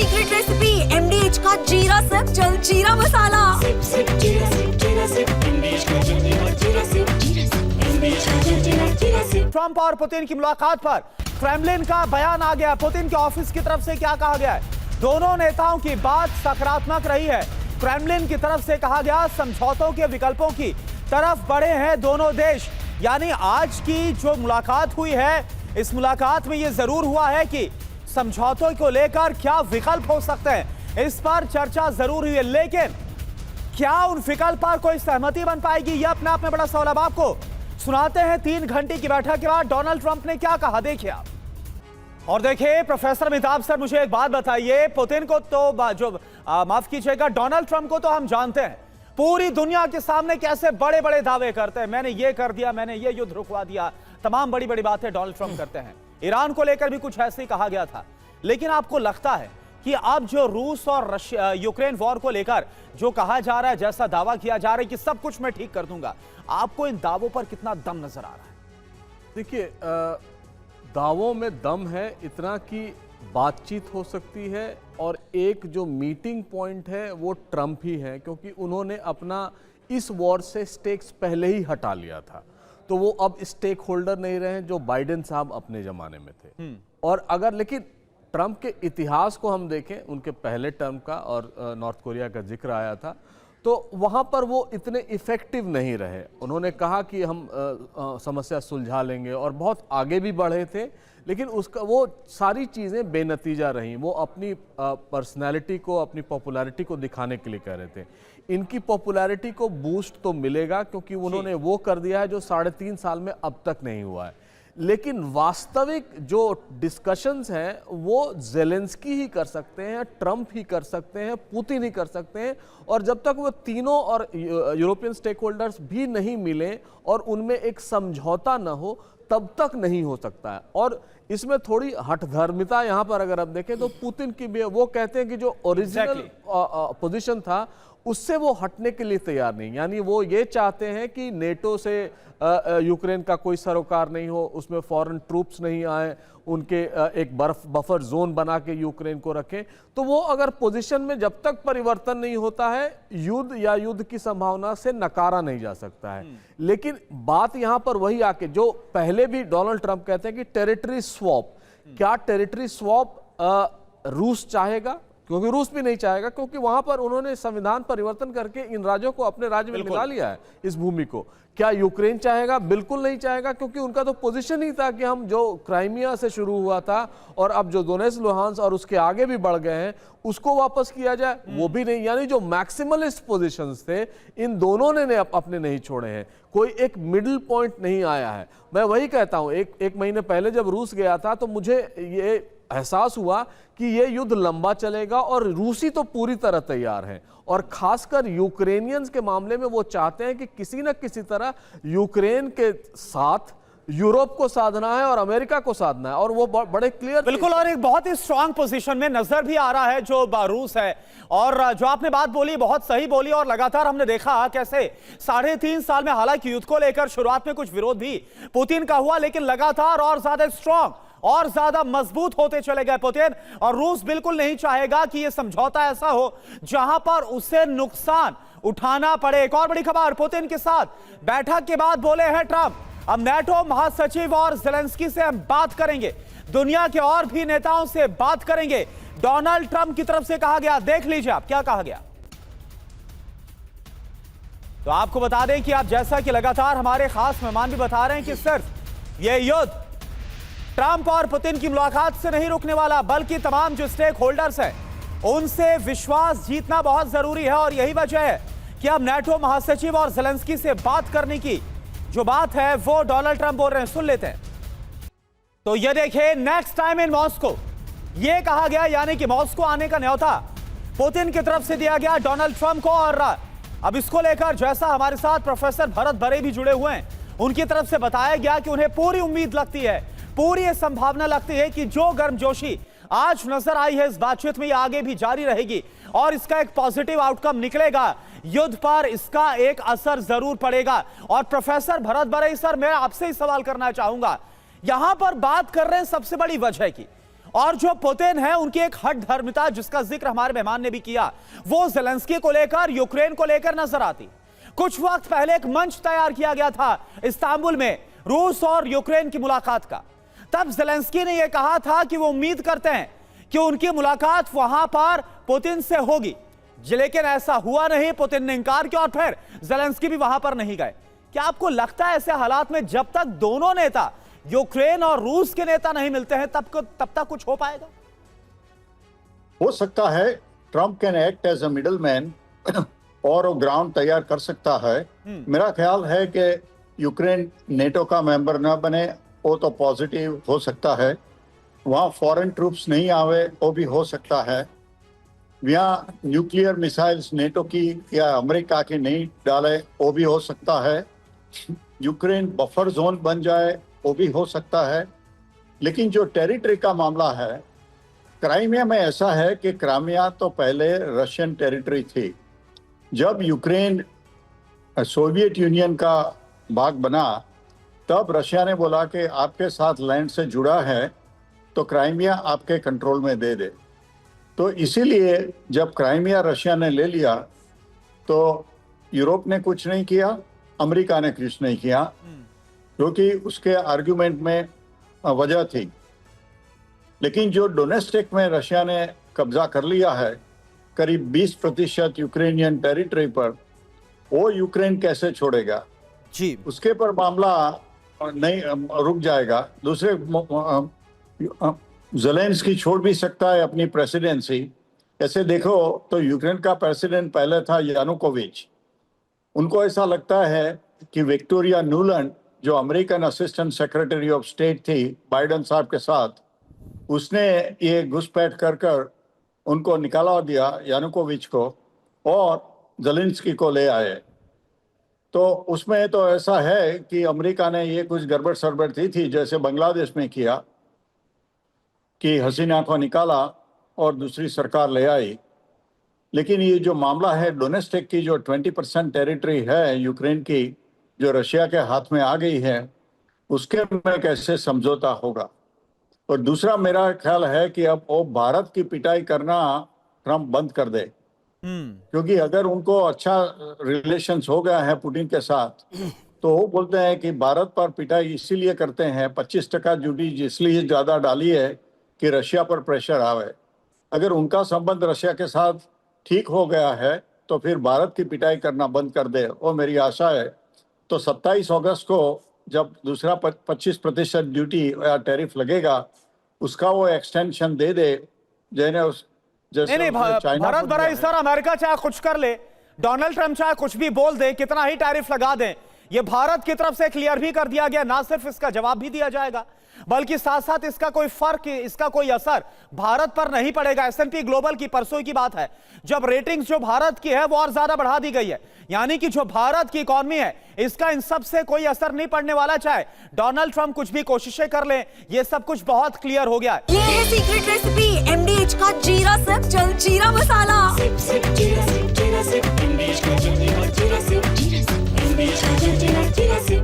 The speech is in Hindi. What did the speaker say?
सीक्रेट रेसिपी MDH का जीरा सिप जल जीरा मसाला। सिप सिप जीरा सिप MDH का जल जीरा सिप MDH का जल जीरा सिप। ट्रंप और पुतिन की मुलाकात पर क्रेमलिन का बयान आ गया। पुतिन के ऑफिस की तरफ से क्या कहा गया है? दोनों नेताओं की बात सकारात्मक रही है। क्रेमलिन की तरफ से कहा गया समझौतों के विकल्पों की तरफ बढ़े हैं दोनों देश। यानी आज की जो मुलाकात हुई है, इस मुलाकात में यह जरूर हुआ है कि समझौतों को लेकर क्या विकल्प हो सकते हैं, इस पर चर्चा जरूर हुई है। लेकिन क्या उन विकल्प पर कोई सहमति बन पाएगी, यह अपने आप में बड़ा सवाल। अब आपको सुनाते हैं 3 घंटे की बैठक के बाद डोनाल्ड ट्रंप ने क्या कहा, देखिए आप। और देखिए प्रोफेसर अमिताभ सर, मुझे एक बात बताइए, पुतिन को तो माफ कीजिएगा, डोनाल्ड ट्रंप को तो हम जानते हैं पूरी दुनिया के सामने कैसे बड़े बड़े दावे करते हैं। मैंने ये कर दिया, मैंने ये युद्ध रुकवा दिया, तमाम बड़ी बड़ी बातें डोनाल्ड ट्रंप करते हैं। ईरान को लेकर भी कुछ ऐसे ही कहा गया था। लेकिन आपको लगता है कि अब जो रूस और यूक्रेन वॉर को लेकर जो कहा जा रहा है, जैसा दावा किया जा रहा है कि सब कुछ मैं ठीक कर दूंगा, आपको इन दावों पर कितना दम नजर आ रहा है? देखिए, दावों में दम है इतना कि बातचीत हो सकती है, और एक जो मीटिंग पॉइंट है वो ट्रंप ही है, क्योंकि उन्होंने अपना इस वॉर से स्टेक्स पहले ही हटा लिया था। तो वो अब स्टेक होल्डर नहीं रहे जो बाइडेन साहब अपने जमाने में थे। और अगर लेकिन ट्रंप के इतिहास को हम देखें, उनके पहले टर्म का और नॉर्थ कोरिया का जिक्र आया था, तो वहाँ पर वो इतने इफ़ेक्टिव नहीं रहे। उन्होंने कहा कि हम समस्या सुलझा लेंगे और बहुत आगे भी बढ़े थे, लेकिन उसका वो सारी चीज़ें बेनतीजा रहीं। वो अपनी पर्सनैलिटी को, अपनी पॉपुलैरिटी को दिखाने के लिए कह रहे थे। इनकी पॉपुलैरिटी को बूस्ट तो मिलेगा, क्योंकि उन्होंने वो कर दिया है जो 3.5 साल में अब तक नहीं हुआ है। लेकिन वास्तविक जो डिस्कशंस हैं वो ज़ेलेंस्की ही कर सकते हैं, ट्रंप ही कर सकते हैं, पुतिन ही कर सकते हैं। और जब तक वो तीनों और यूरोपियन स्टेक होल्डर्स भी नहीं मिले और उनमें एक समझौता न हो, तब तक नहीं हो सकता है। और इसमें थोड़ी हठधर्मिता यहाँ पर अगर आप देखें तो पुतिन की भी, वो कहते हैं कि जो ओरिजिनल पोजीशन था उससे वो हटने के लिए तैयार नहीं। यानी वो ये चाहते हैं कि नेटो से यूक्रेन का कोई सरोकार नहीं हो, उसमें फॉरेन ट्रूप्स नहीं आए, उनके एक बफर जोन बना के यूक्रेन को रखें। तो वो अगर पोजीशन में जब तक परिवर्तन नहीं होता है, युद्ध या युद्ध की संभावना से नकारा नहीं जा सकता है। लेकिन बात यहां पर वही आके, जो पहले भी डोनाल्ड ट्रंप कहते हैं कि टेरिटरी स्वैप, क्या टेरिटरी स्वैप रूस चाहेगा? क्योंकि रूस भी नहीं चाहेगा, क्योंकि वहां पर उन्होंने संविधान परिवर्तन करके इन राज्यों को अपने राज्य में मिला लिया है, इस भूमि को। क्या यूक्रेन चाहेगा? बिल्कुल नहीं चाहेगा, क्योंकि उनका तो पोजीशन ही था कि हम जो क्राइमिया से शुरू हुआ था और अब जो डोनेट्स्क लुहांस्क और उसके आगे भी बढ़ गए हैं, उसको वापस किया जाए, वो भी नहीं। यानी जो मैक्सिमलिस्ट पोजीशंस थे, इन दोनों ने अपने नहीं छोड़े हैं। कोई एक मिडिल पॉइंट नहीं आया है। मैं वही कहता हूं, एक महीने पहले जब रूस गया था तो मुझे ये एहसास हुआ कि ये युद्ध लंबा चलेगा, और रूसी तो पूरी तरह तैयार हैं। और खासकर यूक्रेनियंस के मामले में वो चाहते हैं कि किसी न किसी तरह यूक्रेन के साथ यूरोप को साधना है और अमेरिका को साधना है, और वो बड़े क्लियर। बिल्कुल, और एक बहुत ही स्ट्रांग पोजीशन में नजर भी आ रहा है जो रूस है। और जो आपने बात बोली बहुत सही बोली, और लगातार हमने देखा कैसे 3.5 साल में, हालांकि युद्ध को लेकर शुरुआत में कुछ विरोध भी पुतिन का हुआ, लेकिन लगातार और ज्यादा स्ट्रांग और ज्यादा मजबूत होते चले गए पुतिन। और रूस बिल्कुल नहीं चाहेगा कि यह समझौता ऐसा हो जहां पर उसे नुकसान उठाना पड़े। एक और बड़ी खबर, पुतिन के साथ बैठक के बाद बोले हैं ट्रंप, अब नेटो महासचिव और ज़ेलेंस्की से हम बात करेंगे, दुनिया के और भी नेताओं से बात करेंगे, डोनाल्ड ट्रंप की तरफ से कहा गया। देख लीजिए आप क्या कहा गया। तो आपको बता दें कि आप जैसा कि लगातार हमारे खास मेहमान भी बता रहे हैं कि सिर्फ यह युद्ध ट्रंप और पुतिन की मुलाकात से नहीं रुकने वाला, बल्कि तमाम जो स्टेक होल्डर्स हैं उनसे विश्वास जीतना बहुत जरूरी है। और यही वजह है कि अब नेटो महासचिव और ज़ेलेंस्की से बात करने की जो बात है वो डोनाल्ड ट्रंप बोल रहे हैं, सुन लेते हैं। तो ये देखिए, नेक्स्ट टाइम इन मॉस्को, ये कहा गया, यानी कि मॉस्को आने का न्योता पुतिन की तरफ से दिया गया डोनाल्ड ट्रंप को। और अब इसको लेकर जैसा हमारे साथ प्रोफेसर भरत बरे भी जुड़े हुए हैं, उनकी तरफ से बताया गया कि उन्हें पूरी उम्मीद लगती है, पूरी ये संभावना लगती है कि जो गर्मजोशी आज नजर आई है इस बातचीत में, ये आगे भी जारी रहेगी और इसका एक पॉजिटिव आउटकम निकलेगा। युद्ध पर इसका एक असर जरूर पड़ेगा। और प्रोफेसर भरत बरे सर, मैं आपसे ही सवाल करना चाहूंगा, यहां पर बात कर रहे हैं सबसे बड़ी वजह की, और जो पुतिन है उनकी एक हठ धर्मिता जिसका जिक्र हमारे मेहमान ने भी किया, वो ज़ेलेंस्की को लेकर, यूक्रेन को लेकर नजर आती। कुछ वक्त पहले एक मंच तैयार किया गया था इस्तांबुल में रूस और यूक्रेन की मुलाकात का। तब ज़ेलेंस्की ने यह कहा था कि वो उम्मीद करते हैं कि उनकी मुलाकात वहां पर पुतिन से होगी, लेकिन ऐसा हुआ नहीं। पुतिन ने इंकार किया और फिर ज़ेलेंस्की भी वहां पर नहीं गए। क्या आपको लगता है ऐसे हालात में जब तक दोनों नेता, यूक्रेन और रूस के नेता नहीं मिलते हैं, तब तक कुछ हो पाएगा? हो सकता है Trump can act as a middle man और वो ग्राउंड तैयार कर सकता है। मेरा ख्याल है कि यूक्रेन नेटो का मेंबर ना बने, वो तो पॉजिटिव हो सकता है। वहाँ फॉरेन ट्रूप्स नहीं आवे, वो भी हो सकता है। यहाँ न्यूक्लियर मिसाइल्स नेटो की या अमेरिका की नहीं डाले, वो भी हो सकता है। यूक्रेन बफर जोन बन जाए, वो भी हो सकता है। लेकिन जो टेरिटरी का मामला है, क्राइमिया में ऐसा है कि क्राइमिया तो पहले रशियन टेरिटरी थी। जब यूक्रेन सोवियत यूनियन का भाग बना, तब रशिया ने बोला कि आपके साथ लैंड से जुड़ा है तो क्राइमिया आपके कंट्रोल में दे दे। तो इसीलिए जब क्राइमिया रशिया ने ले लिया तो यूरोप ने कुछ नहीं किया, अमेरिका ने कुछ नहीं किया, क्योंकि उसके आर्गुमेंट में वजह थी। लेकिन जो डोनेस्टिक में रशिया ने कब्जा कर लिया है करीब 20% यूक्रेनियन टेरिटरी पर, वो यूक्रेन कैसे छोड़ेगा जी, उसके पर मामला नहीं रुक जाएगा। दूसरे ज़ेलेंस्की छोड़ भी सकता है अपनी प्रेसिडेंसी। ऐसे देखो तो यूक्रेन का प्रेसिडेंट पहले था यानुकोविच। उनको ऐसा लगता है कि विक्टोरिया नुलैंड जो American assistant secretary of state थी बाइडेन साहब के साथ, उसने ये घुसपैठ कर उनको निकाला दिया यानुकोविच को और ज़ेलेंस्की को ले आए। तो उसमें तो ऐसा है कि अमेरिका ने ये कुछ गड़बड़ सड़बड़ थी जैसे बांग्लादेश में किया कि हसीना को निकाला और दूसरी सरकार ले आई। लेकिन ये जो मामला है डोनेस्टिक की, जो 20% टेरिटरी है यूक्रेन की जो रशिया के हाथ में आ गई है, उसके में कैसे समझौता होगा। और दूसरा मेरा ख्याल है कि अब वो भारत की पिटाई करना ट्रंप बंद कर दे, क्योंकि अगर उनको अच्छा रिलेशंस हो गया है पुतिन के साथ, तो वो बोलते हैं कि भारत पर पिटाई इसीलिए करते हैं, 25% ड्यूटी इसलिए ज़्यादा डाली है कि रशिया पर प्रेशर आवे। अगर उनका संबंध रशिया के साथ ठीक हो गया है तो फिर भारत की पिटाई करना बंद कर दे, वो मेरी आशा है। तो 27 अगस्त को जब दूसरा 25% ड्यूटी या टैरिफ लगेगा, उसका वो एक्सटेंशन दे दे। नहीं, भारत बड़ा इस तरह अमेरिका चाहे कुछ कर ले, डोनाल्ड ट्रंप चाहे कुछ भी बोल दे, कितना ही टैरिफ लगा दें, ये भारत की तरफ से क्लियर भी कर दिया गया। ना सिर्फ इसका जवाब भी दिया जाएगा, बल्कि साथ साथ इसका कोई फर्क, इसका कोई असर भारत पर नहीं पड़ेगा। S&P ग्लोबल की परसों की बात है, जब रेटिंग्स जो भारत की है वो और ज्यादा बढ़ा दी गई है, यानी कि जो भारत की इकॉनमी है इसका इन सब से कोई असर नहीं पड़ने वाला। चाहे डोनाल्ड ट्रंप कुछ भी कोशिशें कर ले, ये सब कुछ बहुत क्लियर हो गया है। ये है सीक्रेट रेसिपी MDH का जीरा सिर्फ जलजीरा मसाला। सिप सिप जीरा सिप, MDH का जलजीरा जीरा सिप, MDH का जलजीरा जीरा सिप।